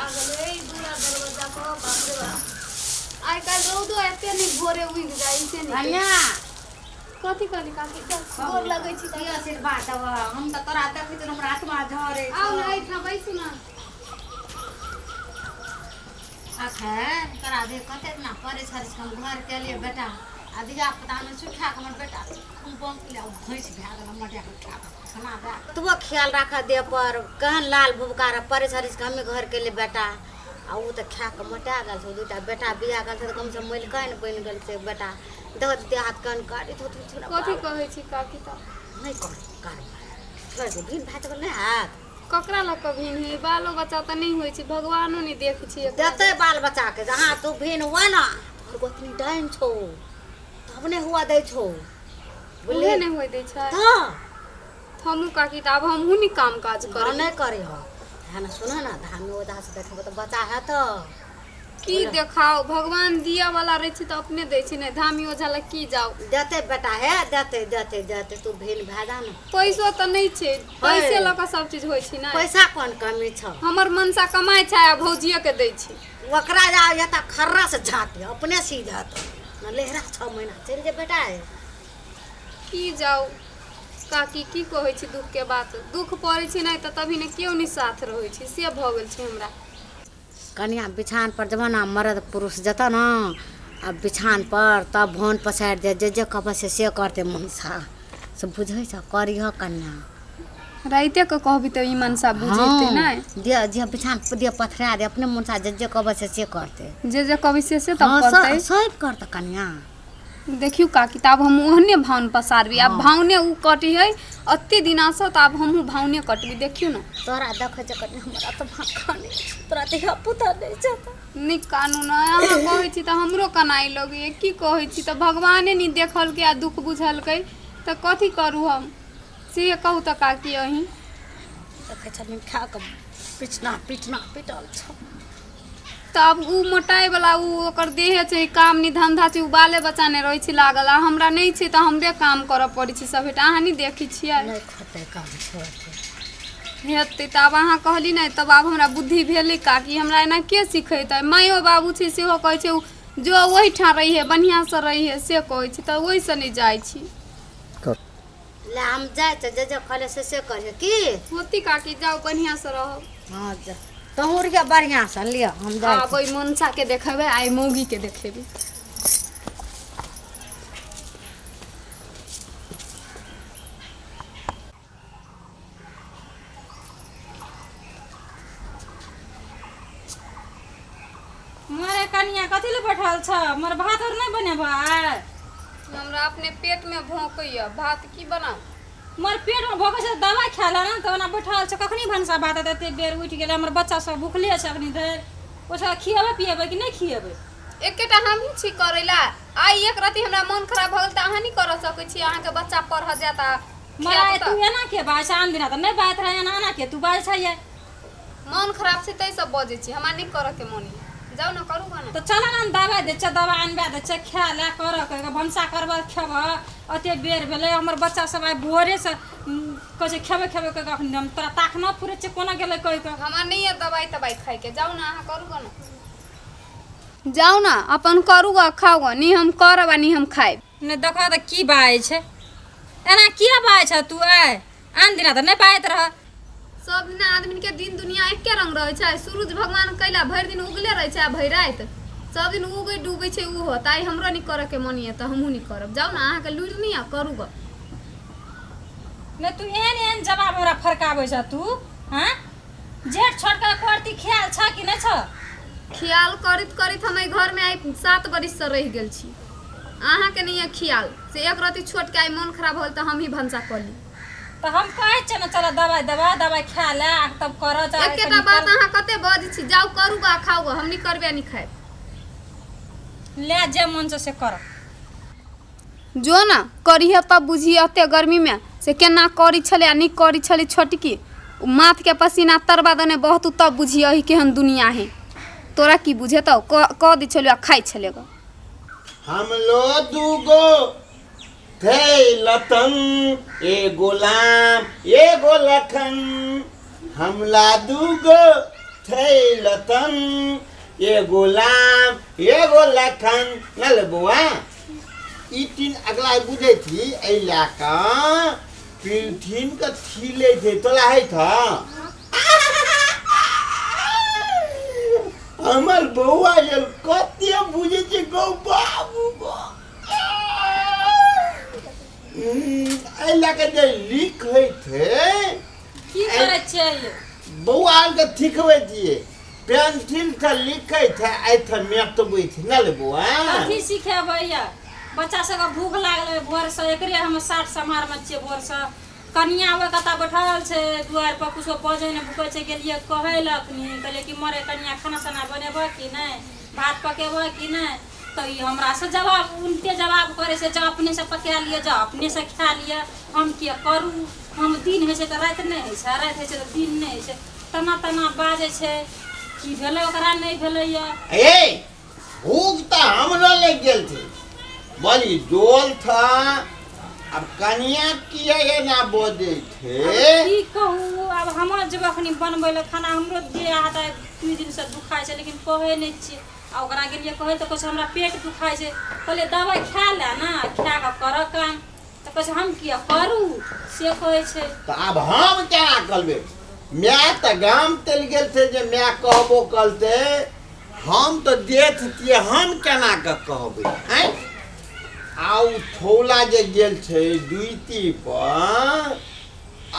लागल ए दूरा दरवाजा को बाप रे बाप आई काल रौदो एते नि भोरे उइग जाई से नि अन्या कथि करी काकी गोर लगै छी की आशीर्वाद दब हम त तोरा देखै त हमरा आत्मा झरे आउ न एठा बैसु न आखे तोरा दे कते ना करे छरिस हम घर के लिए बेटा आ दिया पता न सुखा के हमर बेटा हम बम ले भैंस भा गेल मटिया के खा खाना दे तू ख्याल रखा दे पर कहन लाल भुबकार परे छरिस के हम घर के लिए बेटा आ उ त खा के मटा गेल छ दुटा बेटा बिया गेल त कम से मैल कान बन गेल से बेटा देख दे हाथ कान काटी तो कथि कहै छी काकी त नहीं कर छोड़ दे भीन भात को नहीं हाथ ककरा ल कभिन हे बालो बच्चा त नहीं होई छी भगवानो नहीं देखै छी देते बाल बच्चा के जहां तू भीन हुआ ना तोर गोतनी डाइन छो तब ने हुआ दे छो बोले नहीं होई दे छै हां हमहु काकी त अब हमहु नहीं काम काज करे नहीं करे हो है ना सुना ना धान में उदास देखबो तो बच्चा है तो की देखाओ भगवान दिया वाला रहे छी त अपने दे छी नहीं धामी ओझाला की जाओ देते बेटा है देते तू भीन भाजा ना पैसो त नहीं छे पैसे ल के सब चीज होई छी ना पैसा कोन कमी छ हमर मनसा कमाई छै आ भौजिया के दे छी ओकरा जा या त खर्रा से झाते अपने सीधा तो न लेहरा 6 महीना चल जे बेटा है की जाओ काकी की कहै छी दुख के बात दुख पड़ै छी नहीं त तभी ने केओ नहीं साथ रहै छी से भ गेल छी हमरा कन्या बिछान पर जब ना मर्द पुरुष जता ना अब बिछान पर तब भवन पसार दे जे कब से करते मनसा सब बुझै छ करी ह कन्या राइते के कहबी त ई मनसा बुझेते नै जे बिछान दे पथरा दे अपने मनसा जे कब से करते जे कहबी से तब करते सब करत कन्या देखियो काकी तब हम ओहने भावन पसारबी अब भावने उ कटी है अत्ते दिना से तब हमहु भावने कटबी देखियो ना तोरा देखे जे कन्या हमरा त भाखाने तोरा देह पुता नै छ नि कानून अहाँ कहै छी त हमरो कनाई लगे की कहै छी त भगवाने नि देखल के आ दुख बुझल के त कथि करू हम से कहू त काकी अही देखे छ खा के पिटना पिटल छ तब उ मोटाई वाला उ ओकर देह छै काम नि धंधा छै उ बाले बच्चा ने रहै छी लागल आ हमरा नहीं छै त हमरे काम कर पड़ी छी सब बेटा अहाँ नि देखै छियै नहीं खते काम छोड़ते हेते तब अहाँ कहली नहीं तब अब हमरा बुद्धि भेली काकी हमरा एना के सिखैत मायो बाबू छै सेहो कहै छै जो वही ठा रही है बढ़िया से रही है से कहै छी त ओइ से नहीं जाय छी ले हम जाय त जे कहले से करे की होती काकी जाओ बढ़िया से रहो हां जा तोहरिया बढ़िया से लिया हम जाय आ कोई मनसा के देखेबे आई मौगी के देखेबे मोरे कनिया कथि ले बैठल छ मोर भात और नहीं बने भाई हमरा अपने पेट में भौंकैया भात की बनाऊ मोर पेट में भोकै छ दवाई खाला ना त ओना बैठल छ कखनी भनसा भात एते बेर उठ गेले हमर बच्चा सब भूखले छ अखनी देर ओसा खियाबे पियाबे कि नहीं खियाबे एकेटा हम ही छी करैला आई एक राती हमरा मन खराब भ गेल त अहाँ नहीं कर सकै छी अहाँ के बच्चा पढ़ जाता मरा तू एना के बाय आन दिन त नहीं बात रहे एना के तू बाय छ ये मन खराब छै तै सब बजे छी हमरा नहीं करे के मन जाऊ ना करू ना तो चल ना दवाई दे छ दवाई अनबा दे छ खा ले कर भनसा करबा खेब अते बेर भेले हमर बच्चा सब आइ भोरे से कहे खेबे के अखनी हम तोरा ताक न पुरे छ कोना गेले कह के हमरा नहीं है दवाई खाए के जाऊ ना अहाँ करू ना जाऊ ना अपन करू खाऊ नहीं हम करब नहीं हम खाए ने देखा त की बाय छ एना किया बाय छ तू आय आन दिन त नहीं बायत रह सब दिन आदमी के दिन दुनिया एके रंग रहे छै सूरज भगवान कैला भर दिन उगले रहे छै भर रात सब दिन उगे डूबे छै उ होता है हमरो नहीं करे के मन है त हमहु नहीं करब जाऊ ना अहाँ के लूर नहीं आ करू ने तू एन जवाब हमरा फरकाबै छ तू हां जेठ छोड़ के करती ख्याल छ कि नहीं छ ख्याल करित हम घर में आई 7 बरिस से रह गेल छी अहाँ के नहीं है ख्याल से एक राती छोट के आई मन खराब होल त हम ही भनसा कली तो हम कहै छ न चल दवाई खा ले तब कर जा एकेटा बात अहाँ कते बज छी जाऊ करू खाऊ हम नहीं करबे नहीं खाए ले जे मन से कर जो ना करिए तब बुझिए अते गर्मी में से केना करी छले आ नहीं करी छले छोटकी माथ के पसीना तरबा दने बहुत तब बुझिए ही केहन दुनिया है तोरा की बुझे तो क दी छले खाई छले हम लो दूगो थे लतन ए गोलखन हमला दूगो थे लतन ये गुलाम ये गो लखन नल बुआ ई तीन अगला बुझे थी ऐला का पिलथिन का थीले थे तोला है था हमर बउआ जल कते बुझे छे गो बाबू गो ऐला के जे लिख है थे की करे छै बउआ के थिकवे दिए पेंसिल से लिखे थे ऐथे मेटबे थे नल बुआ कथी सीखे भैया बच्चा सबके भूख लागल भोर से एकरे हम 60 समार में छिए भोर से कनिया ओए कता बैठल छै दुआर पर कुछो बजे ने भूखे छै गेलिए कहैलक नी कहले कि मरे कनिया खाना सना बनेबो कि नहीं भात पकेबो कि नहीं तो ई हमरा से जवाब उनके जवाब करे से जा अपने से पका लिए जा अपने से खा लिए हम के करू हम दिन है छै त रात नहीं है छै रात है छै त दिन नहीं है छै तना तना बाजे छै की भेलै ओकरा नहीं भेलै या ए भूख तो हमरो लग गेल थे बोली डोल था अब कनिया किया ये ना बोले थे की कहू अब हम जब अखनी बनबै ले खाना हमरो देह हाथ 2 दिन से दुखाय छै लेकिन कहै नहीं छी आ ओकरा गेलिए कहै त कहै हमरा पेट दुखाय छै कहले दवाई खा ले ना खा के कर काम त कहै हम किया करू से कहै छै तो अब हम क्या करबे मैं तो गाम चल गेल थे जे मैं कहबो कलते हम तो देख तिए हम केना के कहबे हैं आउ थोला जे गेल छै ड्यूटी पर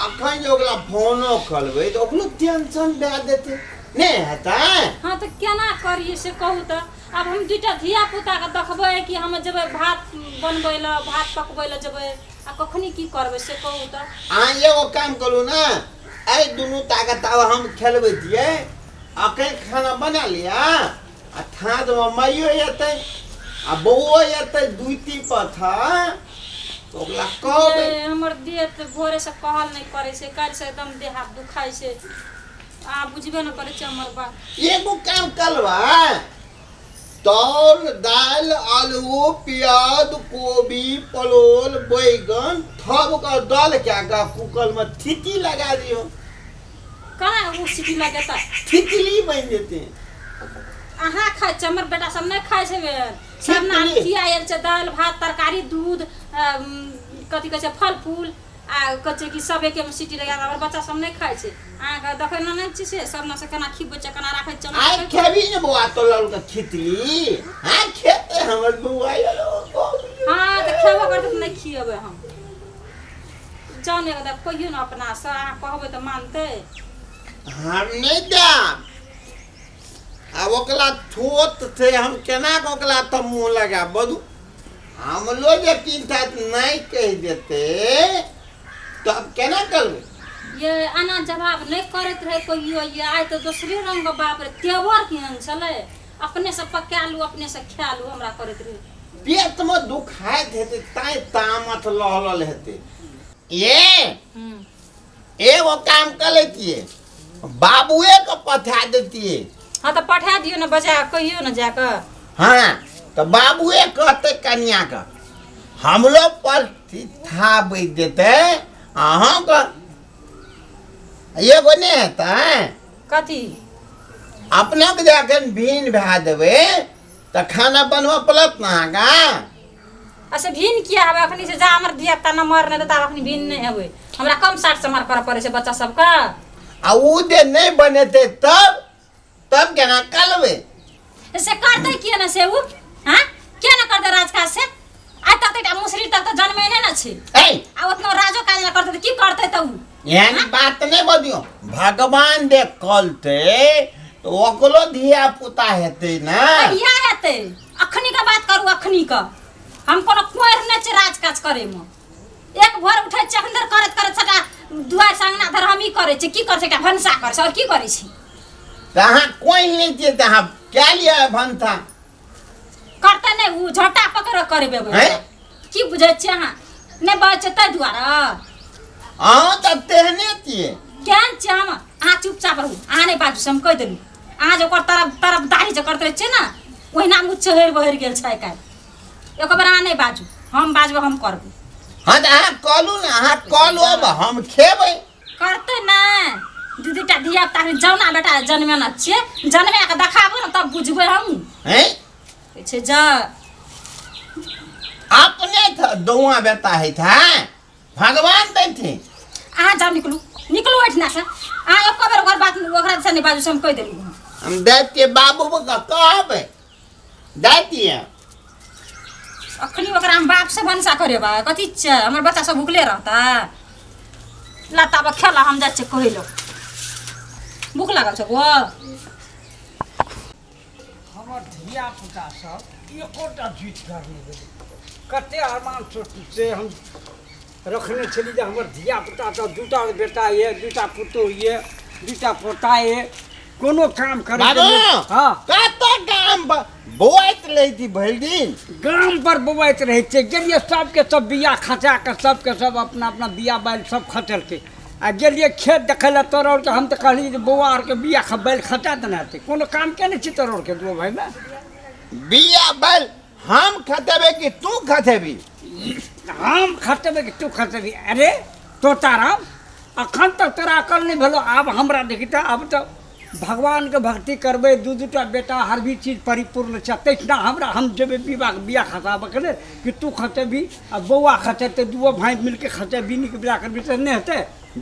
अखन जो ओकरा फोनो करबै तो ओकरो टेंशन दे देते नहीं हेता हां त केना करिए से कहू त अब हम दुटा धिया पुता के देखबै कि हम जेबै भात बनबै ल भात पकबै ल जेबै आ कखनी की करबै से कहू त आ एगो काम करू ना ऐ दुनू ताकत अब हम खेलबै दिए अखन खाना बना लिया आ थाद में माइयो एतै आ बउओ एतै ड्यूटी पर था तो ओकरा कहबै हमर देह त भोरे से कहल नहीं करे से काल से एकदम देह हाथ दुखाय से आ बुझबे न करे छै हमर बात एगो काम करबा तौल दाल आलू प्याज गोभी परोल बैगन थब का डाल के कुकर में सीटी लगा दियो कना वो सीटी लगेता खिचड़ी बन जेते अहाँ खाइ छै हमर बेटा सब नहीं खाइ छै सब ना खियायल छै दाल भात तरकारी दूध कथि कहै छै फल फूल आ कहे कि सब एके में सीटी लगा हमर बच्चा सब नहीं खाइ छै अहाँ के देखै न नहीं छी से सब ना से केना खिबै छै केना राखै छै आई खेबी ने बुआ तो लल के खिचड़ी हां खेते हमर बुआ आलो हां त खेबो करत नहीं खियबै हम जाने के कहियो न अपना से अहाँ कहबै त मानते हम नहीं दा अब ओकला थोत थे हम केना के ओकला त मुंह लगा बदू हम लोग जे चिंता नहीं कह देते तब केना करबे ये आना जवाब नहीं करत रहे कहियो ये आइ तो दूसरे रंग का बाप रे तेवर केहन छले अपने से पका लू अपने से खा लू हमरा करत रहे पेट में दुखाइत हेते ताई तामत लहलल हेते ये एगो काम कर लेतिए बाबूए को पठा देतिए हाँ तो पठा दियो ना बजा कहियो ना जाकर हाँ तो बाबूए कहते कन्या का हम लोग पर था बैठ देते अहाँ का ये बने है कथी अपने के जाकर भीन भा देवे तो खाना बनवा पलत ना का अच्छा भीन किया हवे अखनी से जा हमर दिया ता न मरने देता अखनी भीन नहीं हवे हमरा कम 60 से मार कर पड़े से बच्चा सब का आ उ दे नहीं बने थे तब केना करबे से करते किया ना से उ हां क्या ना करते राजकाज से आज तक त मुसरी तक तो जन्मे नहीं ना छी ए आ उतना राजो काज ना करते की करते त उ यानी बात नहीं बदियो भगवान दे कलते तो ओकलो धिया पुता हेते ना या हेते अखनी का बात करू अखनी का हम कोनो कोर न छ राजकाज करे म एक भोर उठै चखंदर करत करत सका दुआर सांगना धर हम ही करे छी की कर सका भनसा कर छ और की करे छी तहाँ कोई नहीं थे तहाँ क्या लिया है भनता करते ने उ झटा पकड़ करबे हैं? की बुझै छी अहाँ ने बचते दुआरा अहाँ तो तेहने थिए केन छी हम अहाँ चुपचाप रहू अहाँ नहीं बाजू से हम कह देलू अहाँ जो कर तरफ दाढ़ी जे करते छे ना ओहिना मुँह चहर बहर गेल छै का एक बार अहाँ नहीं बाजू हम बाजबे हम करबे हाँ तो अहाँ कहलू ना अहाँ कहलू अब हम खेबै करते ना दीदीटा धिया पुता जौना बेटा जन्मे न छियै जन्मे के देखाबो न तब बुझबै हम हैं छै जा अपने दोआ बेटा है था भगवान दै थे अहाँ जाऊ निकलू ओठना से अहाँ एको बेर ओकर बात ओकरा से नहीं बाजू से हम कहि देली हम दैते बाबू का कहबे दैतिए अखनी ओकरा हम बाप से भनसा करे बा कथी छै हमर बच्चा सब भूखले रहता लाता बा खेला हम जाय छै कहिलो भूख लागल छै गो हमर धिया पुता सब एकोटा जीत कर नहीं गेलै कते अरमान सोचू से हम रखने छली जे हमर धिया पुता तो दूटा बेटा ये दूटा पुतो ये दूटा पोता ये कोनो काम करे बाबू हां कत काम बोइत रही थी भर दिन गाम पर बबैत रहे छै गेलिए सबके सब बिया खचा के सबके सब अपना अपना बिया बैल सब खचल के आ गेलिए खेत देखै ला तोड़ के हम तो कहली जे बौआ आर के बिया बैल खचा देना छै कोनो काम केने छी तोड़ के दो भाई में बिया बैल हम खतेबे कि तू खतेबी हम खतेबे कि तू खतेबी अरे तोताराम अखन तक तोरा अकल नहीं भेलो आब हमरा देखी त अब तो भगवान के भक्ति करबे दू दूटा बेटा हर भी चीज परिपूर्ण छै तैसना हमरा हम जेबे विवाह बिया खसाबे के कि तू खतेबी आ बौआ खतेते दुओ भाई मिलके खतेबी नी के बिया करबी त नहीं हेते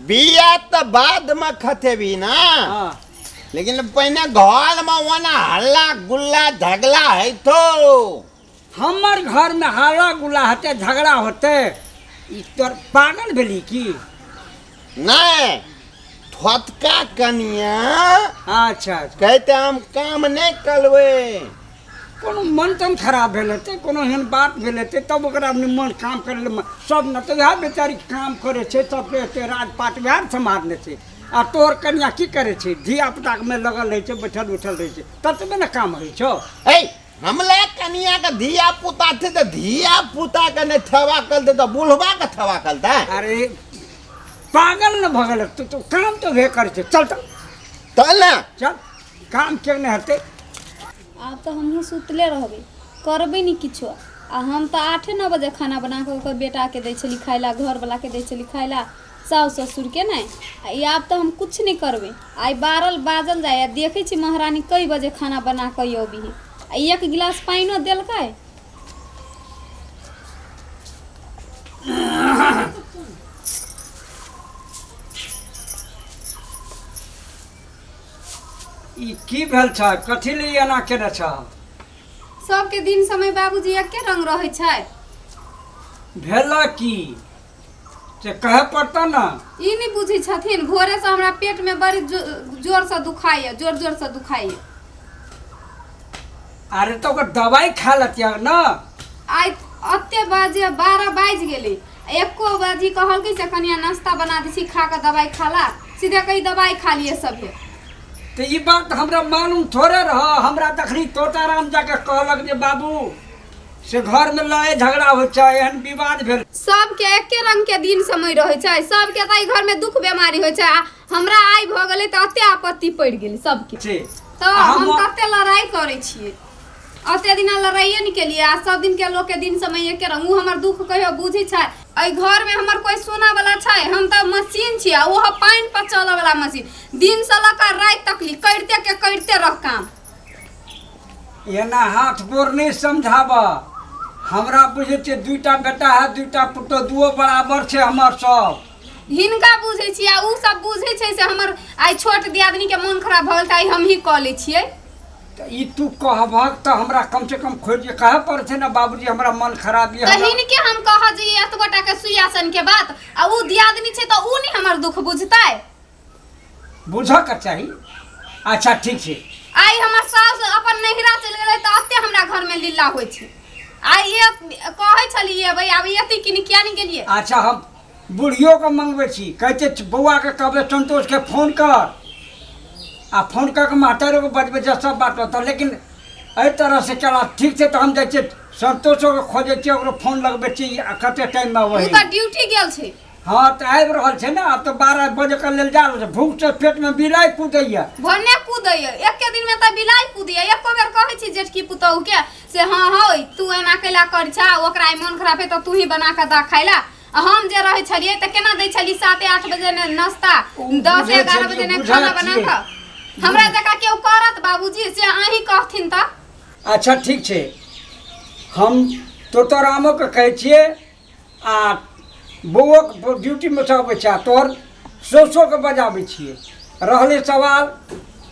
बिया तो बाद में खतेबी ना हां लेकिन पहले घर में वना हल्ला गुल्ला झगड़ा है तो हमर घर में हल्ला गुल्ला होते झगड़ा होते ई तोर पागल भेली की नहीं थोतका कनिया अच्छा कहते हम काम नहीं करबे कोनो मन तन खराब भेल हेतै कोनो एहन बात भेल हेतै तब ओकरा अपने मन काम करे ले सब न तो वएह बेचारी काम करे छै सब पे राजपाट वएह संभालने छै आ तोर कनिया की करे छै धिया पुता में लगल रहे छै बैठल उठल रहे छै ततबे न काम होइ छौ ए हमले कनिया के धिया पुता थे तो धिया पुता के नहीं थवा कल दे तो बुढ़वा के थवा कलता अरे पागल न भगल तो काम तो वे करे छै चल चल ना चल काम केने हेतै आब तो हमहूँ सुतले रहबै करबै नहीं किछो आ हम तो 8-9 बजे खाना बना के ओकर बेटा के दै छली खाय ला घर वाला के दै छली खाय ला साउस ससुर के नहीं आब तो हम कुछ नहीं करबै आई 12 बाजल जाए देखै छी महारानी कई बजे खाना बना के अबी आ एक गिलास पानियो देलकै ई की भेल छ कथि ले एना केने छ सबके दिन समय बाबूजी एके रंग रहै छै भेला की से कहे पड़ता ना ई नहीं बुझै छथिन भोरे से हमरा पेट में बड़ी जोर से दुखाइए जोर से दुखाइए अरे तो ओकर दवाई खा लतिया ना आई अत्ते बजे 12 बाज गेलै एको बजी कहलकै से कनिया नाश्ता बना दै छी खा के दवाई खाला सीधे कहीं दवाई खा लिए सभे तो ये बात हमरा मालूम थोड़े रह हमरा तखनी तोताराम जाके कहलक जे बाबू से घर में लड़ाई झगड़ा हो छै एहन विवाद भेल सबके एके रंग के दिन समय रहे छै सबके त घर में दुख बीमारी होइ छै हमरा आई भ गेलै त अत्ते आपत्ति पड़ गेल सबके छै तो हम कते लड़ाई करे छियै अते दिन लड़ाइए नहीं केलिए आ सब दिन के लोग के दिन समय एके रंग उ हमर दुख कहियो बुझी छै आई घर में हमर कोई सोना वाला छै हम त मशीन छी आ ओह पानी पर चले वाला मशीन दिन से लका रात तक ली करते रह काम एना हाथ गोर नहीं समझाबा हमरा बुझे छै दुईटा बेटा है दुईटा पुतो दुओ बराबर छै हमर सब हिनका बुझे छी आ उ सब बुझे छै से हमर आई छोट दियादनी के मन खराब भल त हम ही क ले छियै तो ई तू कहबक तो हमरा कम से कम खोज के कहे पर छै ना बाबूजी हमरा मन खराब ये कहिन के हम कह जे एतबटा के सुयासन के बात आ उ दियादनी छै त उ नहीं हमर दुख बुझतै बुझ के चाही अच्छा ठीक छै आई हमर सास अपन नहिरा चल गेलै त अत्ते हमरा घर में लीला होय छै आई ये कहै छलिए भाई आब एती कि किया नहीं गेलिए अच्छा हम बुढ़ियो के मंगबै छी कहै छै बौआ के कहबै संतोष के फोन कर आ फोन करके मास्टरों को बजबै जे सब बात होता लेकिन एहि तरह से चला ठीक छै तो हम जाइ छियै संतोषो के खोजै छियै ओकरो फोन लगबै छी कते टाइम में वही उ त ड्यूटी गेल छै हाँ तो आबि रहल छै ना अब तो 12 बजे के लेल जा रहल छै भूख से पेट में बिलाई कूदैया भने कूदैया एके दिन में त बिलाई कूदैया एको बेर कहै छी जेठकी पुतहु के से हां होय तू एना कैला कर छा ओकरा मन खराब है त तू ही बना के दा खाइला आ हम जे रहे छलिए त केना दै छली 7-8 बजे ने नाश्ता 10-11 बजे ने खाना बना के हमरा जका केओ करत बाबूजी से अहीं कहथिन त अच्छा ठीक छै हम तोरामो के कहै छियै आ बौओ के ड्यूटी में सब बच्चा तोहर सोचो के बजाबै छियै रहले सवाल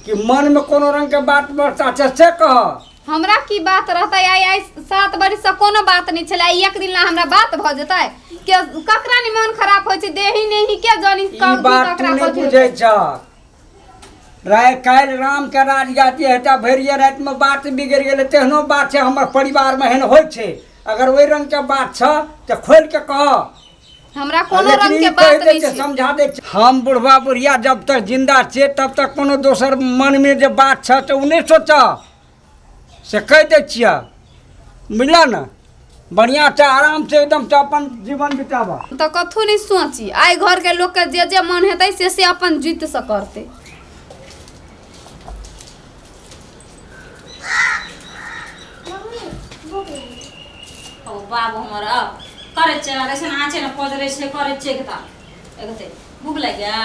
कि मन में कोनो रंग के बात बरसा छै से कह हमरा की बात रहतै आई 7 बरिस से कोनो बात नहीं छलै एक दिन ला हमरा बात भ जेतै के ककरा नि मन खराब होय छै देही नहीं के जानी ई बात तू नहीं बुझै छ राय काल राम के राज गाती हेता भरिए रात में बात बिगड़ गेलै तेहनो बात छै हमर परिवार में एहन होय छै अगर ओइ रंग के बात छ त खोल के कह हमरा कोनो रंग के बात नहीं छै समझा दे हम बुढ़वा बुढ़िया जब तक जिंदा छियै तब तक कोनो दोसर मन में जे बात छ त उ नहीं सोच से कह दे छिया बुझला ना बढ़िया से आराम से एकदम से अपन जीवन बितावा त कथु नहीं सोची आई घर के लोग के जे मन हेतै से अपन जीत से करते ओ बाबू हमर अब करे छै ऐसे आछे न पजरे छै करे छै कता एगते भूख लाग गया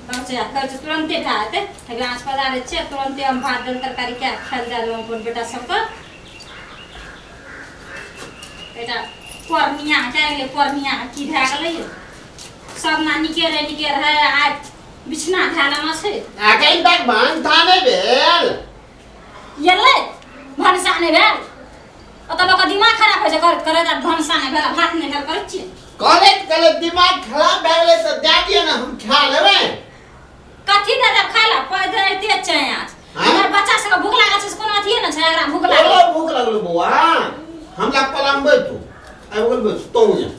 तब से कर छै तुरंत खाते हेगा आँच पजारे छै तुरंत हम भात दाल तरकारी के खाल जा दो अपन बेटा सब का बेटा परमिया के परमिया की भए गेलै सब नानी के रहे आज बिछना धाला में छै आके तक भान थाने भेल येले भनसा नहीं भेल ओतबा का दिमाग खराब हो जा करे जा भनसा नहीं भेल भात नहीं भेल करे छी कले दिमाग खराब भए गेलै त दे दिय ना हम खा लेबै कथी दे दे खाला पैदे एते छै आज हमर बच्चा सब भूख लागल छै कोनो अथी न छै एकरा भूख लागल भूख लागल बौआ हमरा पलंबै तू आई बोल बस तो या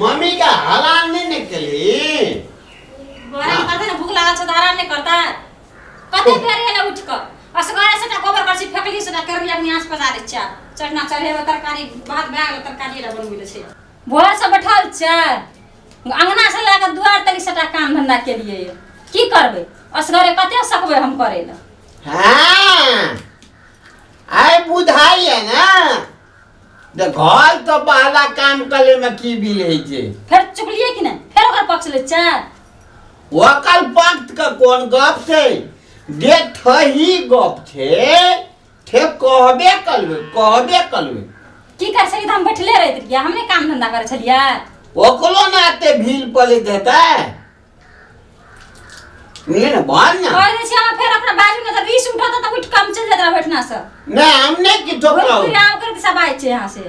मम्मी का हलाल नहीं निकली गोरा कहते न भूख लागल छै आराम नहीं करता कते बेर एले उठ क असगारे से गोबर करसी फेकली से करबी अपनी आंच पजा दे छै चटना चढ़ेबे तरकारी भात भागल तरकारी रे बनबै छै भोर से बैठल छै अंगना से लाके दुआर तक सटा काम धंधा के लिए की करबे असगरे कते सकबे हम करे ल हां आई बुझाई है ना de घर तो बाला काम करे में की बिले छै फिर चुगलिए कि नहीं फिर ओकर पक्ष ले छै वकल पक्ष का कोन गप छै जे थही गप छै थे कहबे करबे की कर सके हम बैठले रहत रिया हमने काम धंधा करे छलिया ओकलो नाते भील पले देता नहीं ना बाल ना कह दे छी हम फिर अपना बाजू में तो रीस उठाता तो उठ कम चल जाता बैठना से नहीं हमने की ठोकरा फिर आव कर सब आए छे यहां से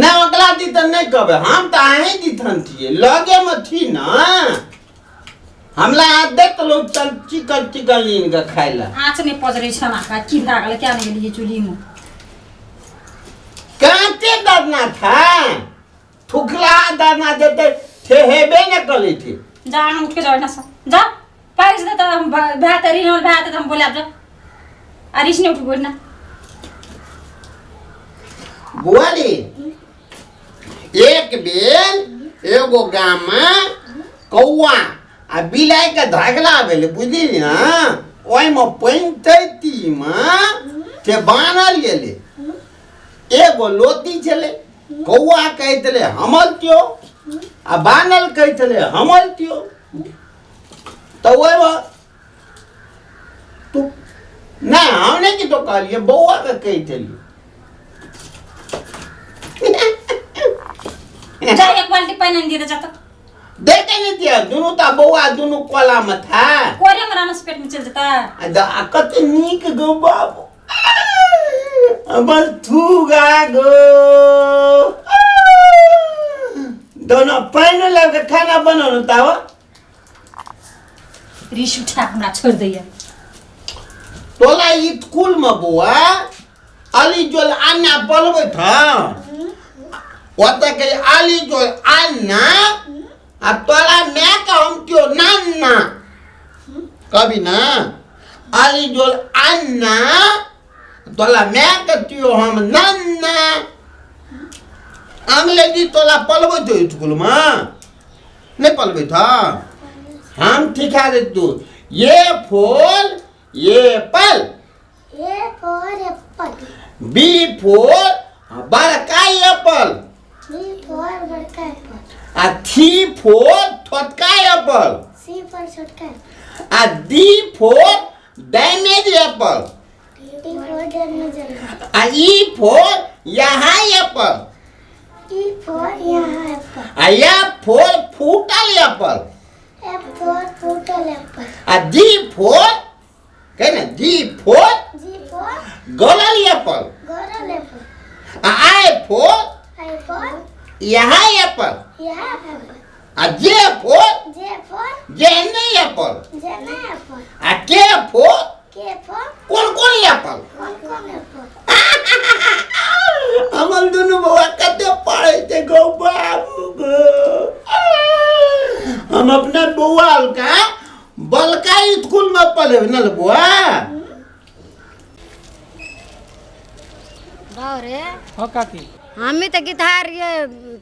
ना अगला दी त नहीं कहबे हम त आही दी थन थी लगे में थी ना हमला आदत लोग चल चिकन लीन का खाइला आँच नहीं पजरे छना का की भागल क्या नहीं लिए चूल्ही में कांटे दरना था ठुकला दरना देते थे हेबे न कली थी जा हम उठ के जाओ ना सा जा पैस दे तो हम बेहतरीन और बेहतर हम बोले अब जा अरिश ने उठ बोलना बुआली एक बेर एगो गाम में कौआ आ बिलाई के धगला भेले बुझली ना ओय में पंचैती में से बानल गेले एगो लोती छले कौआ कहतले हमल क्यों आ बानल कहतले हमल क्यों तो ओय तू ना हमने की तो कहलिए बौआ के कहतली जा एक बाल्टी पानी दे दे जा तो देखे नहीं दिया दोनों ता बौआ दोनों कोला में था कोरे में रानस पेट में चल जाता अदा कत नीक गो बाबू बस थूगा गो दोनों पानी लग खाना बनानो तावा ऋषि उठा हमरा छोड़ दिया तोला स्कूल में बुआ अली जोल अन्ना बोलबे था ओते के अली जोल अन्ना आ तोला मैं का हम क्यों नन्ना कभी ना अली जोल अन्ना तोला मैं का क्यों हम नन्ना अंग्रेजी तोला पलबे तो स्कूल में नहीं पलबे था हम सिखा दे तू ये फूल ये पल A for apple. B for बड़का एप्पल D for बड़का एप्पल, आ थी फोर छोटका एप्पल C for छोटका एप्पल, आ D for damage apple D for damage apple, आ ई फोर यहाँ एप्पल E for यहाँ एप्पल, आ एफ फोर फूटल एप्पल F for फूटल एप्पल, आ डी फोर कहे ना डी फोर G for गलल एप्पल गोरल एप्पल, आ आई फोर I for यहाँ एप्पल यहाँ apple, uh J for J for जेने एप्पल जेना एप्पल, आ के फोर K for कौन एप्पल कौन एप्पल, हमर दुनू बउआ कते पढ़े थे गो बाबू गो हम अपने बउआ का बलका स्कूल में पढ़े न बुआ रे हाँ काकी हमी तो गिधार ये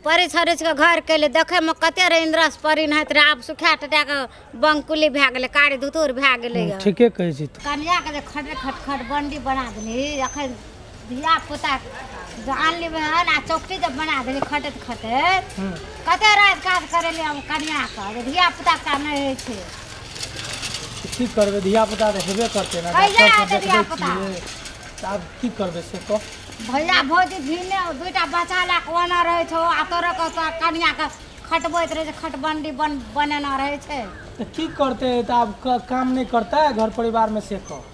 परी छरिच के घर के लिए देखे में कते रे इंद्रस परी नहीं रे आप सुखा टटा के बंकुली भए गेले काड़ी धुतुर भए गेले ठीके कहै छी कनिया के खट खट खट बंडी बना देनी अखन धिया पुता जान लेबे हन आ चौकटी जब बना देनी खटत खटत कते रात काज करे ले हम कनिया के धिया पुता का नहीं होय छै की करबे धिया पुता तो हेबे करते ना कैला डॉक्टर से धिया देखबै पुता? छियै। आब की करबे से तो भैया भौजी भिने दुइटा बच्चा ला के ओना रहे छौ आ तोरा के तो कनिया के खटबैत रहे छै खटबंडी बनेना रहे छै तो की करते तो अब काम नहीं करता है घर परिवार में से को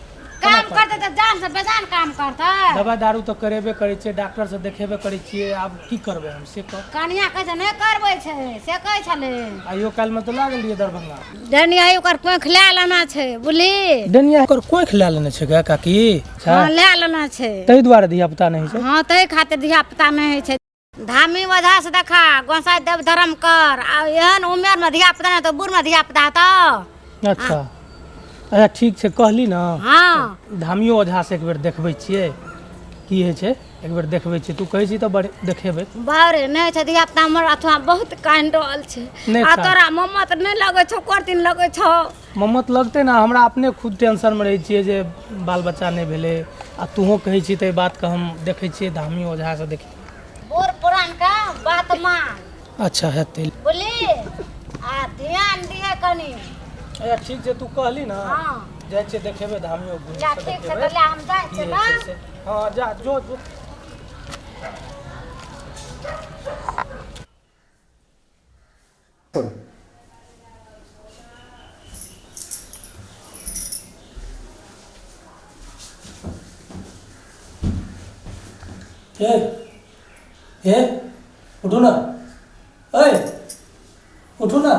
काम करते तो जान से बेजान काम करता दवा दारू तो करेबे करै छियै डॉक्टर से देखेबे करै छियै आब की करबे हम से को कनिया कहै छै नहीं करबै छै से कहै छले आइयो काल में तो लागल रहिए दरभंगा डनिया ओकर कोख ले लेना छै बुझली डनिया ओकर कोई खिला लेने छै गा काकी हां ले लेना छै तै दुआरे धिया पुता नहीं छै हां तै खातिर धिया पुता नहीं है छै धामी वजह से देखा गोसाई देव धर्म कर आ एहन उमेर में धिया पुता नहीं तो बूढ़ में धिया पुता तो अच्छा अच्छा ठीक छै कहली ना हां धामियो ओझा से एक बेर देखबै छियै की होइ छै एक बेर देखबै छियै तू कहै छी तऽ बड़े देखेबै बारे नहीं छै धिया पुता हमर अथवा बहुत कांड रहल छै नहीं आ कान। तोरा मम्मत नहीं लगै छौ करतिन लगै छौ मम्मत लगते ना हमरा अपने खुद टेंशन में रहै छियै जे बाल बच्चा नहीं भेलै आ तूहो कहै छी तऽ बात के हम देखै छियै धामी ओझा से देखी बूढ़ पुरान का बात मान अच्छा हेतै बोली आ ध्यान दिए कनी अच्छा ठीक छै तू कहली ना हां जाइ छियै देखेबै धामियो घुमि जा के ठीक छै देखेबै तो ले हम जाय की छै होइ ना छै से। हाँ जा जो जो ए उठो ना ओए उठो ना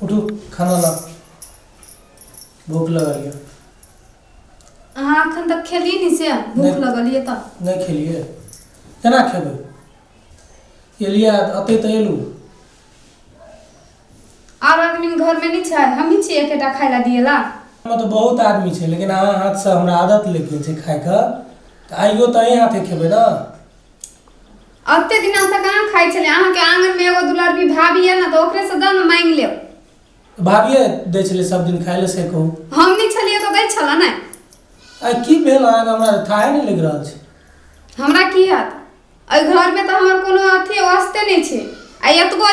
उठो खाना ला भूख लगा लिया अहाँ एखन तक खेली नहीं से भूख नहीं। लगल ये तो नहीं खेलिए केना खेबै एलिए अते तऽ एलू और आदमी घर में नहीं छै हम ही छियै एकेटा खाय ला दिएला में तो बहुत आदमी छै लेकिन अहाँ हाथ से हमरा आदत लग गेल छै खाय के तऽ आइयो तऽ अहीं हाथे खेबै ना अते दिन से कहाँ खाई छले अहाँ के आंगन में एगो दुलरबी भाभी है ना तो ओकरे से दाम मांग ले भाभिये दै छलै सब दिन खाय ले से कहू हम नहीं छलिए तो दै छला ना आइ की भेल अहाँके हमरा थाहे नहीं लग रहल छै हमरा की हैत एहि घर में तो हमर कोनो अथी वास्ते नहीं छै आ एतबो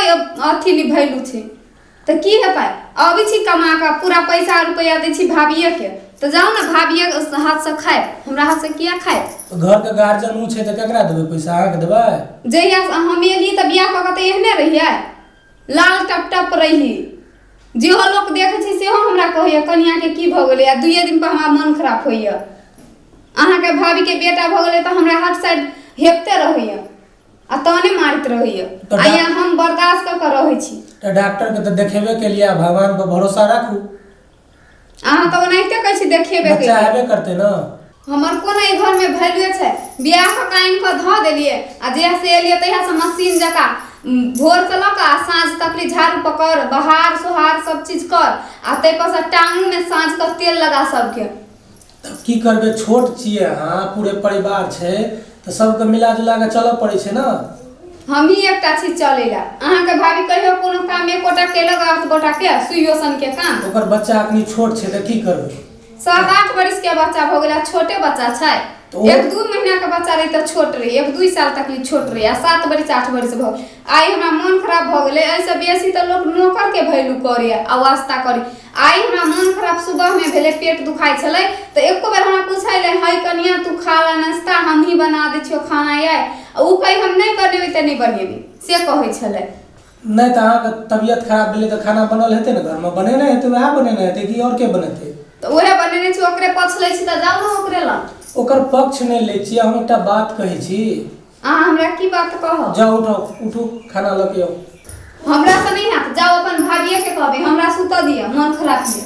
अथी नहीं भैलू छै तो की हेतै अभी छी कमा के पूरा पैसा रुपया दै छी भाभिये के तो जाओ ना भाभिये के हाथ से खाए हमरा हाथ से किया खाए घर के गार्जियन ऊ छै तऽ केकरा देबै पैसा अहाँके देबै जहिया से हम एली तऽ बियाह कऽ के तऽ एहने रहियै लाल टप टप रही जेहो लोक देखै छै सेहो हमरा कहैया कनिया के की भऽ गेलै आ दुइये दिन पर हमरा मन खराब होइया अहाँके भाभी के बेटा भऽ गेलै तऽ हमरा हाथ साइड हेपते रहैया आ तहने मारैत रहैया तऽ आ या हम बर्दाश्त कऽ के रहै छी तऽ डॉक्टर के तऽ देखेबे के लिए भगवान पर भरोसा राखू अहाँ तऽ ओनाहिते कहै छी देखेबे बच्चा के हेबे करतै ना हमर कोनो एहि घर में वैल्यू छै बियाह के काइन के धऽ देलियै आ जहिया से एलियै तहिया से मशीन जका भोर से लऽ कऽ साँझ तक झाड़ू पकड़ बहार सोहार सब चीज कर आ तै पर से टांगू में साँझ के तेल लगा सबके तब की करबै छोट छियै अहाँ पूरे परिवार छै तऽ सबके मिला जुला के चलऽ पड़ै छै ना हम ही एकटा चीज चलेला अहाँके भाभी कहियो कोनो काम एकोटा केलक आठ गोटा के सुइयो सन के काम ओकर बच्चा अखनी छोट छै तऽ की करबै 7-8 बरिस के बच्चा हो गेला, छोटे बच्चा छै। तो 1-2 महीना के बच्चा रही तो छोट रही, 1-2 साल तक ली छोट रही, आ 7 बरिस 8 बरिस भ आई हमरा मन खराब भ गेले। ऐसे बेसी तो लोग नौकर के वैल्यू करे आ वास्ता करे। आई हमरा मन खराब सुबह में भेले, पेट दुखाई छले तो एको बेर हमरा पूछैले, "हई कनिया तू खा ला नाश्ता, हम ही बना दे छियो खाना आय।" उ कहि हम नहीं बनेबी त नहीं बनेबी से कहै छले। नहीं तो अहाँके तबियत खराब भेलै तऽ खाना बनल हेतै ने, घरमे बनेने हेतै, वएह बनेने हेतै कि और के बनेतै? तो उहे बनेने छी, ओकरे पछ लै छी त जाऊ न ओकरे ल। ओकर पक्ष नहीं लै छी, हम एकटा बात कहै छी। अहाँ हमरा की बात कह? जाओ उठो खाना लऽ के आओ। हमरा से नहीं हाथ, जाओ अपन भाभिये के कहबे हमरा सुत दिया, मन खराब है।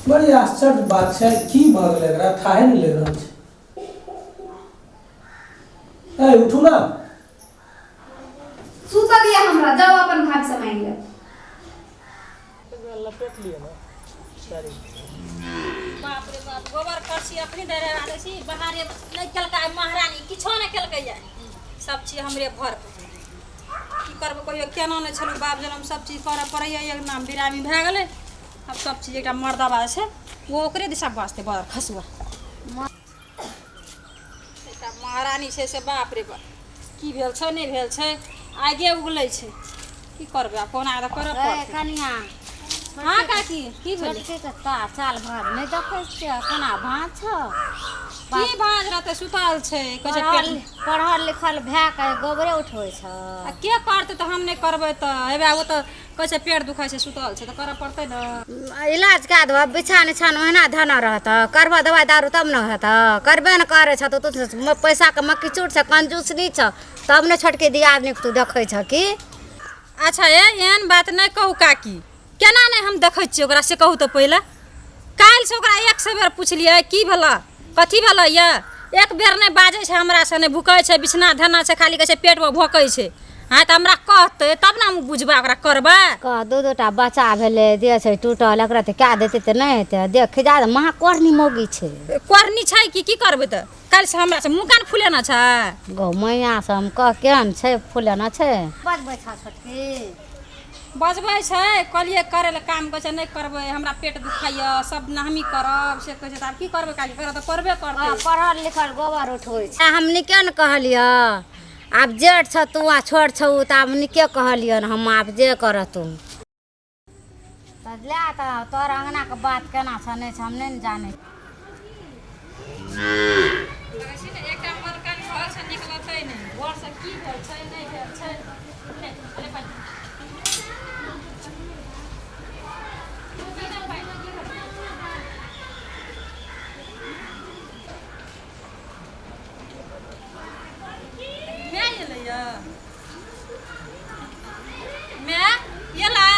बड़ी आश्चर्य बात छै, की भऽ गेलै एकरा थाहे नहीं लग रहल छै। ए उठू ना, सुत दिया हमरा, जाओ अपन भाभी से मांग ले। लपेट लिए ना सारी। बाप रे बाप, गोबर करसी अपनी दे रहे आले छी, बहारे नहीं केलका महारानी, किछो नहीं केलकै या। सब चीज हमरे भर पे। की करब, कहियो केना नहीं छलु, बाप जनम सब चीज करऽ पड़ैया, एक नाम बिरामी भए गेलै। अब सब चीज एकटा मर्दाबा छै, वो ओकरे दिशा वास्ते बर खसुआ। एकटा महारानी छै से बाप रे बाप, की भेल छै नहीं भेल छै, आगे उगलै छै। की करबै, आब कोना तऽ करऽ पड़तै। कनिया हाँ काकी, की भेल? छोटके के चाल भाग नहीं देखै छियै, कोना भाँज छ। की बाज रहते, सुतल छै, कहै छै पेट पढ़ल लिखल भए के गोबरे उठबै छ। आ के करते तो हम नहीं करबै तो हेबे वो तो कहै छै पेट दुखाइ छै, सुतल छै तो करऽ पड़तै न। इलाज कए देबऽ, बिछा निछान ओहिना धना रहत, करबऽ दवाइ दारू तब न हेत। करबे न करे छ तो तू पैसा के मक्की चूट छ, कंजूस नहीं छ, तब ने छोटके दियादनी के तू देखै छ की। अच्छा एहन बात नहीं कहू काकी, केना नहीं हम देखै छियै ओकरा से कहू तो पहिले। काल्हि से ओकरा 100 बेर पुछलियै की भेला, कथी भेला ये, एक बेर नहीं बाजै छै हमरा से, नहीं भूकै छै, बिछना धना छै, खाली कहै छै पेट में भोकै छै। हाँ तो हमरा कहते तब ना हम बुझबै, ओकरा करबै। कह दू टा बच्चा भेलै, देह छै टूटल, एकरा तऽ कए देतै तऽ नहीं हेतै, देह खिजा दे, महा कोरनी मौगी छै। कोरनी छै की करबै तऽ, काल्हि से हमरा से मुँह कान फुलेना छै। गौ मैया से हम कह केहन छै, फुलेना छै। बजबै छ छोटकी, बजबै छै, कहलिए करे ले काम कहै छै नहीं करबै, हमरा पेट दुखाइए, सब नाहमी करब से कहै छै। तऽ आब की करबै काकी, करऽ तऽ करबे करतै। पढ़ल लिखल गोबर उठबै छै। हम निके न कहलियै, आब जेठ छ तू आ छोट छौ तऽ आब निके कहलियन हम, आब जे कर तू। ले तऽ तोहर अंगना के बात केना छ नहीं छ हम नहीं न जानै। एकटा मरकन घर से निकलतै नहीं, घर से की भेल छै नहीं भेल छै। अरे भाई मैं ये ला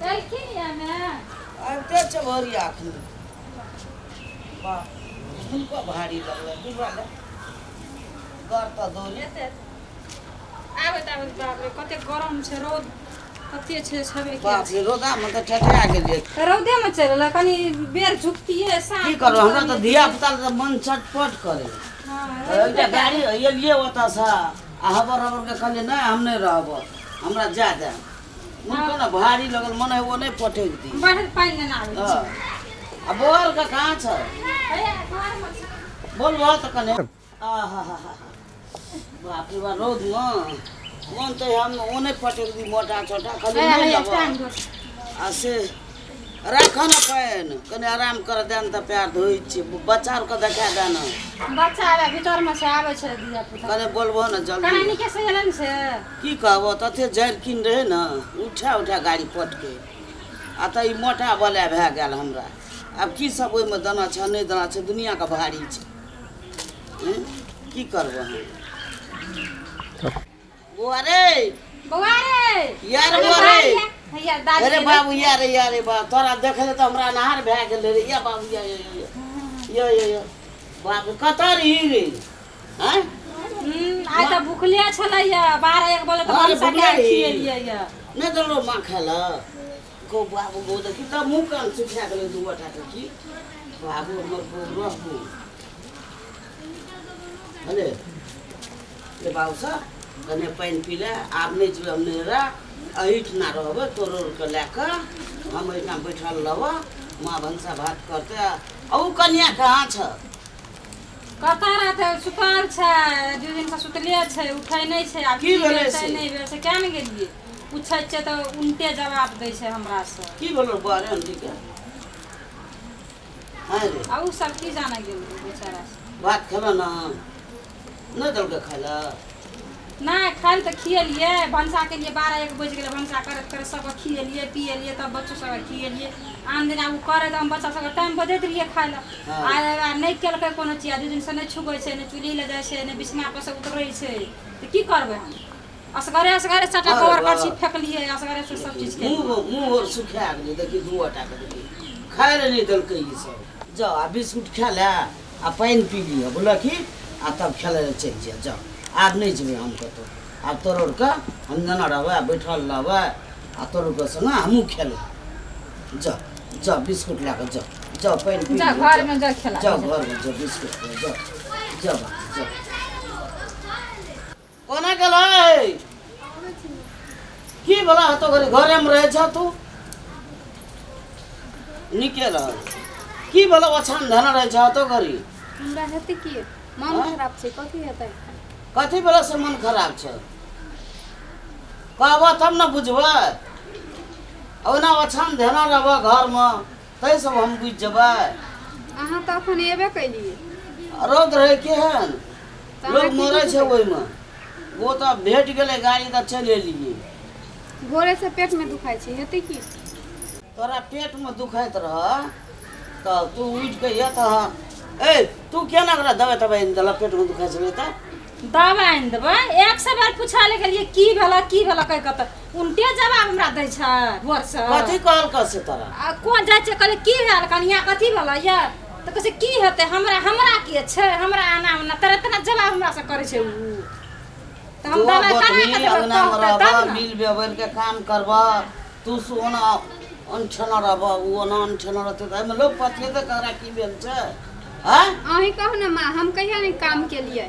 देखिन या मैं आबते चबरिया अखन वाह हुनको भारी लगलै बुझल घर त दौड़े एते आबे त बाप रे कते गरम छै, रौद कते छै छबे के। बाप रे रोदा में त ठठिया गेलियै। रौदे में चलल कनी बेर झुकतिए सा की करू, हमरा त धिया पुता त मन छटपट करे। हां एकटा गाड़ी एलियै ओतऽ सँ आ हबर हबर के कहलियै नहीं हम नहीं रहब, हमरा जा दे। मुझको ना भारी लगल, मन है वो नहीं पटेक दी। बढ़ पाइन लेना आबै छै। आ बोल का कहाँ छ भैया घर में छै। बोल बोल त कने आहा हा हा बाप रे बा रौद में मन तो हम ओने पटेक दी, मोटा छोटा खाली नहीं लगो आ से राख न पैन कने आराम कर देन त पैर धोई छी, बच्चा के देखा देन बच्चा आबे भीतर में से आबै छै दिया पुता। कने बोलबो न जल्दी। कहानी के से एलन से की कहबो तते जैर किन रहे न, उठा उठा गाड़ी पटके आ त ई मोटा बला भए गेल हमरा। अब की सब ओइ में दाना छ नहीं दाना छ, दुनिया का भारी छै। की करबो हम बुआ रे बौआ रे यार बुआ रे, भैया दादी अरे बाबू यारे बा तोरा देखले त हमरा नहार भए गेल रे। या बाबू या बाबू कतऽ रही रे हैं? आइ त भुखले छलैया, 12-1 बजे त अरे हम सके भुखले रही। खिएलियै या। नहीं दलो माँ खाला को बाबू गो देखी त मुँह कान सुखा गेलै दू गोटा के की बाबू हमर को रहबू अरे ले बाबू सा कने पानी पी ले आब नहीं जेबे हम नहरा अहिठना रहबे तोड़ के लेके हम एहिठना बैठल रहबे माँ भंसा भात करते आ ऊ कन्या कहाँ छ कतऽ रहतै सुतल छै 2 दिन से सुतले छै उठै नहि छै आब की भेलै से? नहि भेल से क्या ने गेलिए पूछै छै तऽ उल्टे जवाब दै छै हमरा से की बोलो बारे आंटी के हाँ रे आ उ सब की जाने गेल बेचारा से भात खेलो ना नहीं दल के खाला नहीं खाइल तऽ खिएलिए भनसा के लिए 12-1 बज गेलै भनसा करत करत सब खिएलिए पिएलिए तब बच्चो सब खिएलिए आन दिन उ करे तऽ हम बच्चा सब टाइम बदैत रहिए खाइ ला हाँ। आ नहीं केलकै कोनो चीज 2 दिन से नहीं छुबै छै नहीं चुल्ही ले जाइ छै नहीं बिछना पर से उतरै छै तऽ की करबै हम असगरे चटा अरे कवर बाबा। करछी फेकलिए असगरे से सब चीज के मुंह और सुखा गेलै देखी 2 आटा के देखी खाए ले नहीं दलकै ई सब जाओ आ बिस्कुट खा ले आ पानी पी लिया बोला कि आ तब खेले ले चल जा जाओ आब नहीं जेबे हम कतो आब तोड़ के हम जना रहबे बैठल रहबे आ तोड़ के संग हमहू खेले जाओ जाओ बिस्कुट ला के जाओ जाओ पानी पी जा लिया, घर में जा खेला जाओ घर में जाओ बिस्कुट ले जाओ जाओ बाबू, जाओ कोना गेलै की बोला तो घरे में रहे छ तू निकल की बोला ओछान धन रहे छ तो घरी हमरा हेतै की मन हाँ? खराब छै कथी हेतै कथी बोला से मन खराब छ कहबा तब न बुझबै ओना ओछान धन रहबा घर में तै सब हम बुझ जेबै अहाँ तऽ अखन एबे कैलिए रौद रहे केहन तऽ अहाँ लोग की मरे छै बुझबै? ओइ में वो तो भेट गेलै गाड़ी त चल एलिए भोरे से पेट में दुखाइ छै हेतै की तोरा पेट में दुखाइत रह तो तू उठ के ये तो ए तू केना करा दवाई तबाई देला पेट में दुखाइ छलै त दवा आनि देबै 100 बार पूछा ले गेलिए की भेला कह के तऽ उल्टे जवाब हमरा दै छै भोर से कथी कहल क से तोरा आ कोन जाइ छै कहले की भेल कनिया कथी भेल ये तऽ कहै छै की हेतै हमरा की छै हमरा आना ना तरह तरह जवाब हमरा से करे छै उ तऽ हम तू दवा गोतनी कना के अंगना में देबै रहबा तब मिल व्यवहार के काम करबा तू सोना अनछन रहबा उ ओना अनछन रहते त एमे लोग पतिए त करा की भेल छै हैं अहीं कहू ने माँ हम कहिया नहीं काम केलिए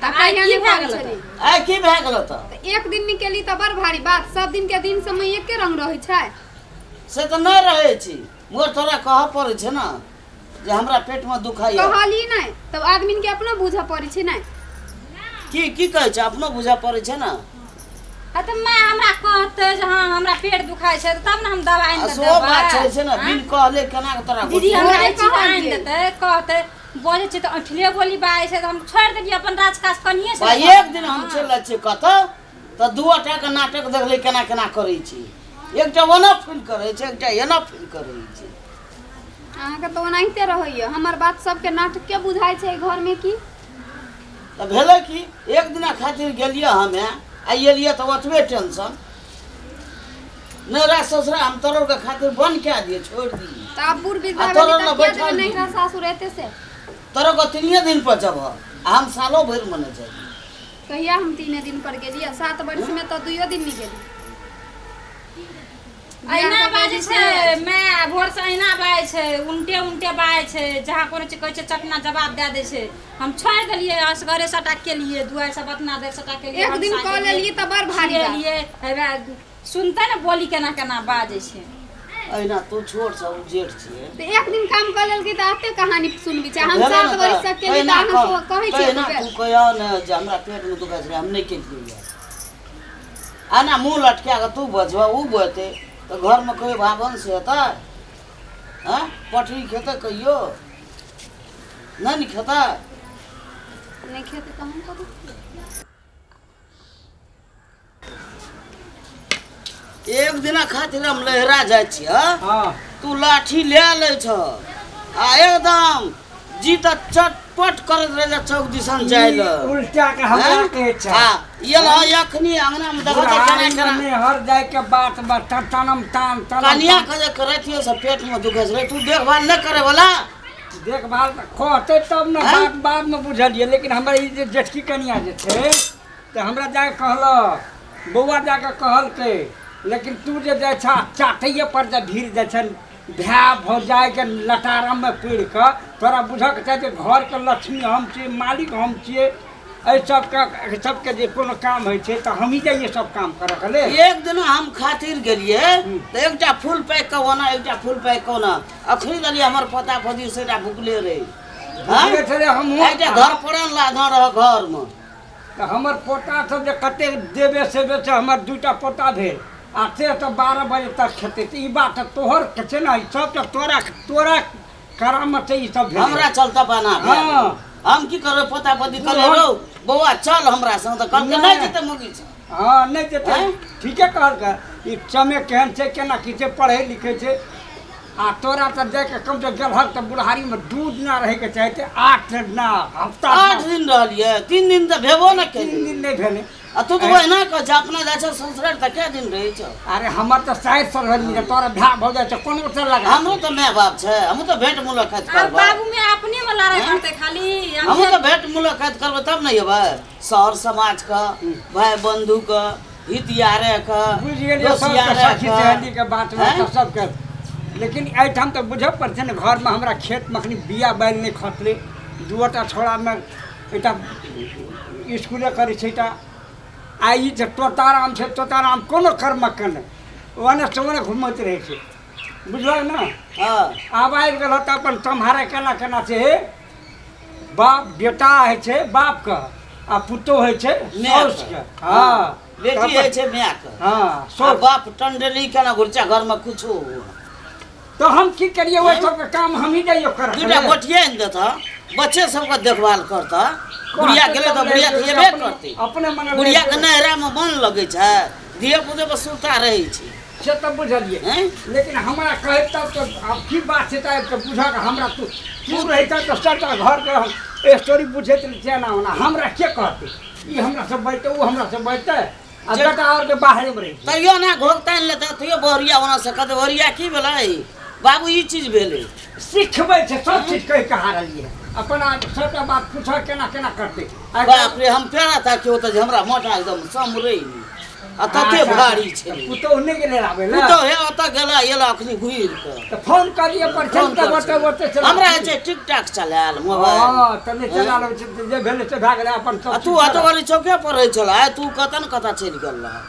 तऽ आइ कहिया की नहीं भए काम गेल छली आइ की भए गेल त तऽ एक दिन निकेली तऽ बड़ भारी बात सब दिन के दिन समय एके रंग रहै छै से त नहीं रहे छी मोर तोरा कह पड़े छै ना जे हमरा पेट में दुखाइए कहली नहीं तब आदमी के अपना बुझा पड़ै छै नहीं की कहै छै अपनो बुझा पड़े छै ना आ तऽ माँ हमरा कहते जे हाँ हमरा पेट दुखाइ छै तब ने हम दवा आनि के सो बात छै से ना देबै बिन कहले केना के तोरा दीदी गोतनी- हमरा बोले ई चीज कहाँ आनि दिए? देतै कहते बोले छै तऽ अठले बोली बाई छै तऽ हम छोड़ देलिए अपन राजकाज कनिए से भाई एक दिन हम चल छी कत त 2 टा के नाटक देखले केना केना करै छी एकटा ओना फील करै छै एकटा एना फील करै छै अहाँके तो ओनाहिते रहैया हमर बात सबके नाटक के बुझाइ छै घर में की त भेलै कि एक दिना खातिर गेलिए हमे आ एलिए त ओतबे टेंशन नैरा ससुरा हम तोरो के खातिर बंद क्या दिए छोड़ दी तो आप बूढ़ वृद्धा आ तोरा वाली न तक क्या बैठल देबे दी। नैहरा सासुर एते से तोरो को 3 दिन पर जब आ हम सालों भर मने जाए कहिया हम 3 दिन पर गेलिए 7 वर्ष में तो 2 दिन नहीं गेली अहिना बाजै छै मैं भोर से अहिना बाजै छै उल्टे बाजै छै जहाँ कोनो चीज कहै छै चटना जवाब दे दै छै हम छोड़ देलिए असगरे सटा के लिए दुआर से बतना दे सटा के लिए एक दिन कॉल लेलिए तो बड़ भारी बात। लिए हेबे सुनते ने बोली केना केना बाजै छै अहिना तू छोड़ सब जेठ छिए तो एक दिन काम कर लेलकै तो आते कहानी सुनबी छै हम 7 वर्ष से केली त अहाँ कहै छियै ना कि तू कहियो न जे हमरा पेट में दुखाइ छै हम नहीं केलिए आना मुंह लटका के तू बजवा ऊ बते तो घर में कोई भावन से हेता हैं पटरी खेते कहियो नहीं खाता नहीं खेते तो हम करू एक दिना खातिर हम लहरा जाइ छी हाँ तू लाठी ले ले छ आ एकदम जी त चटपट करत रहे चौक दिसन जाय ल उल्टा के हमरा के छै हां ये ल यखनी अंगना में देखा बुढ़ारी केना में हर जाय के बात तनम तान कनिया कजे करथियो से पेट में दुखे छै तू देखभाल न करे वाला देखभाल कहते तब न हैं? बात बाद में बुझलिए लेकिन हमरा ई जे जेठकी कनिया जे छै तो हमरा जाके कहल बौआ जाके कहल के लेकिन तू जे जाइ छ चाटैये पर जे भीड़ जाइ छ भाय भौजाई के लटारा में पीड़ के तोरा बुझक छै जे घर के लक्ष्मी हम छियै मालिक हम छियै एहि सबके जे कोनो काम होइ छै तऽ हम ही जाइए सब काम करऽ के लेल। एक दिन हम खातिर गेलिए तो एकटा फूल पैक कोना एकटा फूल पैक कोना अखनी दली हमर पोता पोती सेटा भुकले रहे बुझले छलै हम एकटा घर पड़ल लाधा रह घर में तऽ हमर पोता सब जे कते देबे सेबे से हमर दूटा पोता भेल आ से तऽ 12 बजे तक खेते तऽ ई बात तऽ तोहर के छै ने, ई सब तऽ तोरा करामत छै ई सब भेल। हमरा चलता बना हाँ हम की करबै पोता पोती कहले रो बौआ चल हमरा संग तऽ कहलकै नहीं जेते मुगी छै। हाँ नहीं जेते ठीके कहलकै। ई समय केहन छै केना की छै पढ़े लिखे छै आ तोरा तऽ जाके कम से गेलहक तऽ बुढ़ारी में दूध ना रहे के चाही ते 8 ना हफ्ता 8 दिन रहलिए 3 दिन तऽ भेबो न 3 दिन नहीं भेले। आ तू तो ओहिना कह छ अपना जाय छ ससुराल त के दिन रहै छ। अरे हमर त 60 साल रहल नि तोरा भा भ जाय छ कोन उतर लगा। हमरो त माय बाप छ हम त भेंट मुलाकात और करब। बाबू में अपने में लड़ाई करते खाली हम त भेंट मुलाकात करब तब न येबै शहर समाज का भाई बंधु का हितयारे का बुझ गेलिए सब सखी सहेली के बात में सब के। लेकिन एहि ठाम त बुझब पर छै न घर में हमरा खेत में अखनी बिया बैल नहीं खटले दुटा छोड़ा में एटा स्कूले करे छै ता आई जे तोताराम छै तोताराम कोनो कर्म कने ओने सोने घुमत रहे छै बुझलो ना। हां आब आबि गेल त अपन तुम्हारे केना केना छै बाप बेटा है छै बाप का आ पुतो है छै सौस के। हां बेटी है छै माय का। हां सो बाप टंडली केना गुरचा घर में कुछो तो हम की करिए वो सब काम हम ही जाइयो कर। दूटा गोटिया न देता बच्चे सब का देखभाल करता बुढ़िया गेले तो बुढ़िया तो येबे करती अपने मन बुढ़िया के नहरा में मन लगे छै धिया पुते पर सुता रहे छै से तब बुझलिए। लेकिन हमरा कहे तब तो अब की बात छै त बुझा के हमरा तू रहता तो सबटा घर के स्टोरी बुझे छै ना होना हमरा के कहते ई हमरा से बैठे वो हमरा से बैठे आ बेटा और के बाहर में रही तैयो ना घोकतान लेता तैयो बहरिया होना से कहते बहरिया की भेलै बाबू ई चीज भेलै सिखबै छै सब चीज कह के हारलिए अपना सबटा बात पूछा केना केना करते। बाप रे हम पेड़ा था कि ओत हमरा मोटा एकदम समरे आ तते भारी छै पुतो नहीं गेले आबे तू तो हे ओत गेला एला अखनी घुइर के तो फोन करिए पर चलते बते चला हमरा छै टिकटॉक चलाल मोबाइल। हां तने चला लो जे भेले से भाग गेले अपन सब। तू अतवारी चौके पर रह चला तू कतन कता चल गेल रहा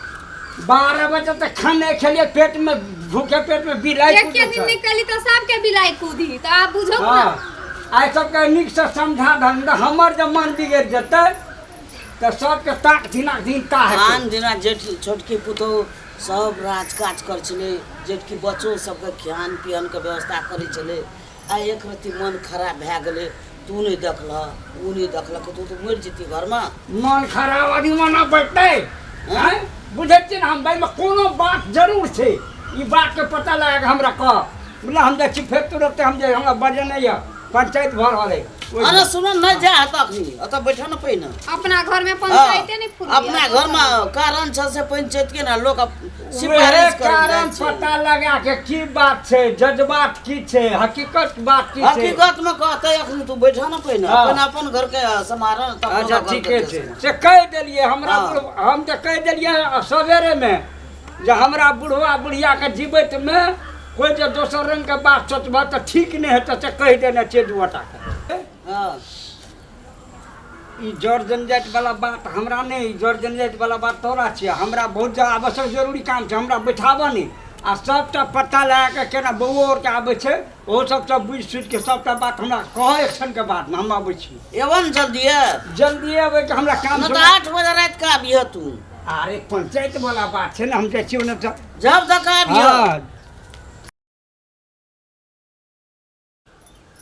12 बजे तक खाने खेलिए पेट में भूखे पेट में बिलाई एक के दिन निकली तो सबके बिलाई कूदी तो आप बुझो ना। आई सब के निक से समझा धंधा हमर जब मन बिगड़ जते तो सब के ताक दिन ता है आन दिना जेठ छोटकी पुतो सब राज काज कर छले जेठकी बच्चो सबके खान पियन के व्यवस्था करे छले आ एक रति मन खराब भए गेले तू नहीं देखला ऊ नहीं देखला कि तू तो मर जेती घर में मन खराब आदमी मना बैठते हैं बुझे छी ना हम भाई में कोनो बात जरूर छे ई बात के पता लगा हमरा कह बोला हम जे फेर तुरंत हम जे हमरा बजे नहीं है पंचायत भर वाले अरे सुनो न जा तखनी अत बैठा न पहिन अपना घर में पंचायते नहीं फूल अपना घर में कारण छ से पंचायत के ना लोग सिपारिश सिफारिश कारण पता लगा के की बात छे जज्बात की छे हकीकत बात की छे हकीकत में कहते अखनी तू बैठा न पहिन अपन घर के समारण तब अच्छा ठीक है से कह देलिए हमरा हम तो कह देलिए सवेरे में जे हमरा बुढ़वा बुढ़िया के जीवित में कोई जो दोसर रंग के बात सोचबा तो ठीक नहीं है तो कह देना चाहिए दुआटा के। हां ई जड़ जनजात वाला बात हमरा नहीं जड़ जनजात वाला बात तोरा छियै हमरा बहुत आवश्यक जरूरी काम छै हमरा बैठाबऽ नहीं आ सबटा पता लगा के केना बउओ और के आबै छै ओ सबटा बुझ सुझ के सबटा बात हमरा कह एक्शन के बाद में हम आबै छी एवं जल्दी आबै के हमरा काम न तो 8 बजे रात का आबिह तू अरे पंचायत वाला बात छै ना हम जाइ छी ओने जब तक आबिह हां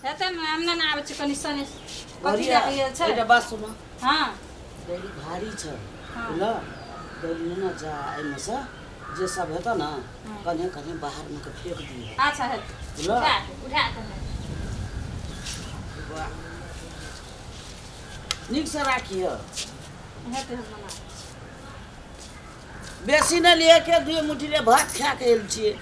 हेते हम ना आबै छ कनी सने कथि बढ़िया जाके छै एटा बात सुनो हां बड़ी भारी छ ल डरने न जा एमे से जे सब हेता ना कने कने बाहर में के फेंक दी अच्छा है ल उठा निक से राखिए हेते हम मना बेसी न लिए के दुई मुठी ले भात खा के आइल छिए